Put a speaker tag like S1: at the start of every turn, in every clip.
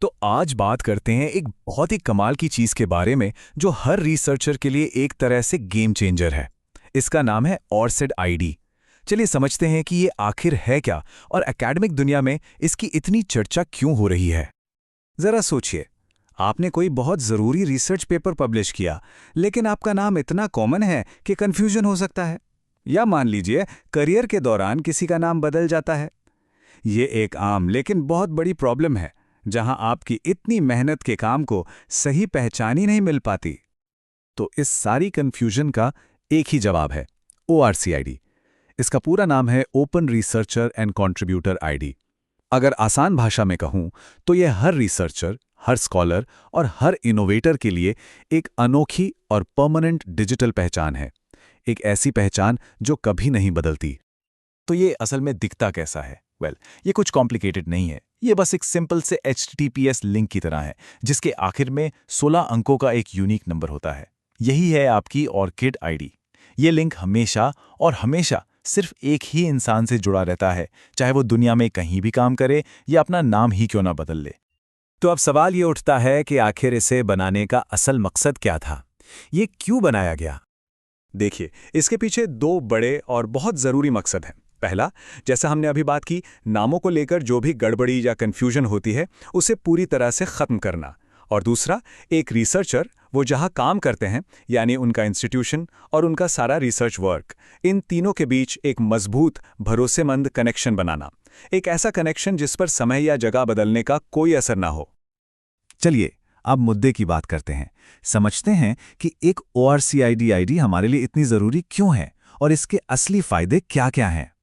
S1: तो आज बात करते हैं एक बहुत ही कमाल की चीज के बारे में जो हर रिसर्चर के लिए एक तरह से गेम चेंजर है। इसका नाम है ऑरसिड आईडी। चलिए समझते हैं कि ये आखिर है क्या और एकेडमिक दुनिया में इसकी इतनी चर्चा क्यों हो रही है। जरा सोचिए, आपने कोई बहुत जरूरी रिसर्च पेपर पब्लिश किया, लेकिन आपका नाम इतना कॉमन है कि कंफ्यूजन हो सकता है। या मान लीजिए करियर के दौरान किसी का नाम बदल जाता है। ये एक आम लेकिन बहुत बड़ी प्रॉब्लम है, जहां आपकी इतनी मेहनत के काम को सही पहचान ही नहीं मिल पाती। तो इस सारी कंफ्यूजन का एक ही जवाब है, ORCID। इसका पूरा नाम है open researcher and contributor ID. अगर आसान भाषा में कहूं तो यह हर रिसर्चर, हर स्कॉलर और हर इनोवेटर के लिए एक अनोखी और परमानेंट डिजिटल पहचान है। एक ऐसी पहचान जो कभी नहीं बदलती। तो ये असल में दिखता कैसा है? ये कुछ कॉम्प्लिकेटेड नहीं है। ये बस एक सिंपल से HTTPS लिंक की तरह है, जिसके आखिर में 16 अंकों का एक यूनिक नंबर होता है। यही है आपकी ऑर्किड आईडी। ये लिंक हमेशा और हमेशा सिर्फ एक ही इंसान से जुड़ा रहता है, चाहे वो दुनिया में कहीं भी काम करे या अपना नाम ही क्यों ना बदल ले। तो अब सवाल ये उठता है कि आखिर इसे बनाने का असल मकसद क्या था? ये क्यों बनाया गया? देखिए, इसके पीछे दो बड़े और बहुत जरूरी मकसद हैं। पहला, जैसा हमने अभी बात की, नामों को लेकर जो भी गड़बड़ी या कंफ्यूजन होती है उसे पूरी तरह से खत्म करना। और दूसरा, एक रिसर्चर वो जहां काम करते हैं, यानी उनका इंस्टीट्यूशन और उनका सारा रिसर्च वर्क, इन तीनों के बीच एक मजबूत, भरोसेमंद कनेक्शन बनाना। एक ऐसा कनेक्शन जिस पर समय या जगह बदलने का कोई असर ना हो। चलिए अब मुद्दे की बात करते हैं। समझते हैं कि एक ORCID आईडी हमारे लिए इतनी जरूरी क्यों है और इसके असली फायदे क्या-क्या हैं।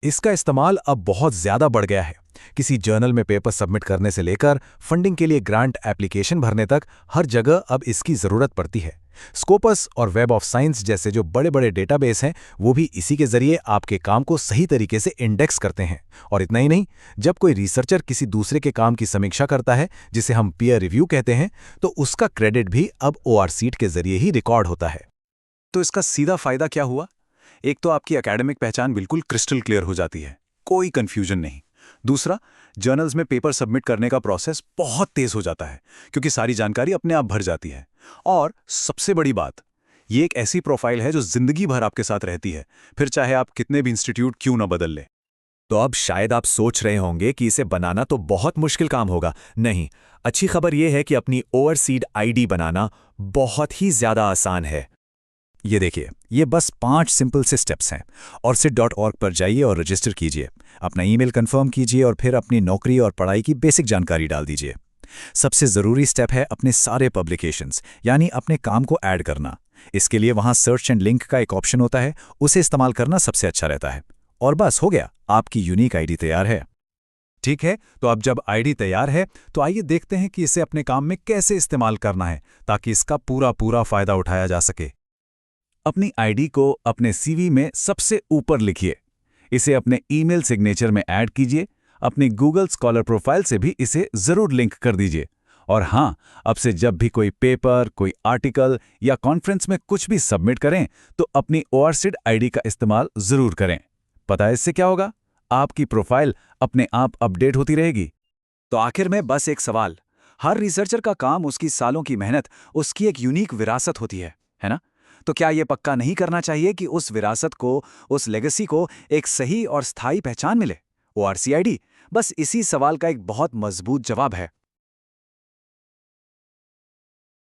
S1: इसका इस्तेमाल अब बहुत ज्यादा बढ़ गया है। किसी जर्नल में पेपर सबमिट करने से लेकर फंडिंग के लिए ग्रांट एप्लीकेशन भरने तक हर जगह अब इसकी जरूरत पड़ती है। स्कोपस और वेब ऑफ साइंस जैसे जो बड़े बड़े डेटाबेस हैं, वो भी इसी के जरिए आपके काम को सही तरीके से इंडेक्स करते हैं। और इतना ही नहीं, जब कोई रिसर्चर किसी दूसरे के काम की समीक्षा करता है, जिसे हम पीयर रिव्यू कहते हैं, तो उसका क्रेडिट भी अब ORCID के जरिए ही रिकॉर्ड होता है। तो इसका सीधा फायदा क्या हुआ? एक तो आपकी एकेडमिक पहचान बिल्कुल क्रिस्टल क्लियर हो जाती है, कोई कंफ्यूजन नहीं। दूसरा, जर्नल्स में पेपर सबमिट करने का प्रोसेस बहुत तेज हो जाता है, क्योंकि सारी जानकारी अपने आप भर जाती है। और सबसे बड़ी बात, ये एक ऐसी प्रोफाइल है जो जिंदगी भर आपके साथ रहती है, फिर चाहे आप कितने भी इंस्टीट्यूट क्यों ना बदल लें। तो अब शायद आप सोच रहे होंगे कि इसे बनाना तो बहुत मुश्किल काम होगा। नहीं, अच्छी खबर यह है कि अपनी ORCID आईडी बनाना बहुत ही ज्यादा आसान है। ये देखिए, ये बस 5 सिंपल से स्टेप्स हैं। orcid.org पर जाइए और रजिस्टर कीजिए, अपना ईमेल कंफर्म कीजिए और फिर अपनी नौकरी और पढ़ाई की बेसिक जानकारी डाल दीजिए। सबसे ज़रूरी स्टेप है अपने सारे पब्लिकेशंस, यानी अपने काम को ऐड करना। इसके लिए वहाँ सर्च एंड लिंक का एक ऑप्शन होता है, उसे इस्तेमाल करना सबसे अच्छा रहता है। और बस हो गया, आपकी यूनिक आईडी तैयार है। ठीक है, तो अब जब आईडी तैयार है तो आइए देखते हैं कि इसे अपने काम में कैसे इस्तेमाल करना है, ताकि इसका पूरा फ़ायदा उठाया जा सके। अपनी आईडी को अपने CV में सबसे ऊपर लिखिए। इसे अपने ईमेल सिग्नेचर में ऐड कीजिए। अपनी गूगल स्कॉलर प्रोफाइल से भी इसे जरूर लिंक कर दीजिए। और हाँ, अब से जब भी कोई पेपर, कोई आर्टिकल या कॉन्फ्रेंस में कुछ भी सबमिट करें तो अपनी ORCID आईडी का इस्तेमाल जरूर करें। पता है इससे क्या होगा? आपकी प्रोफाइल अपने आप अपडेट होती रहेगी। तो आखिर में बस एक सवाल, हर रिसर्चर का काम, उसकी सालों की मेहनत, उसकी एक यूनिक विरासत होती है ना? तो क्या यह पक्का नहीं करना चाहिए कि उस विरासत को, उस लेगेसी को एक सही और स्थायी पहचान मिले? ORCID बस इसी सवाल का एक बहुत मजबूत जवाब है।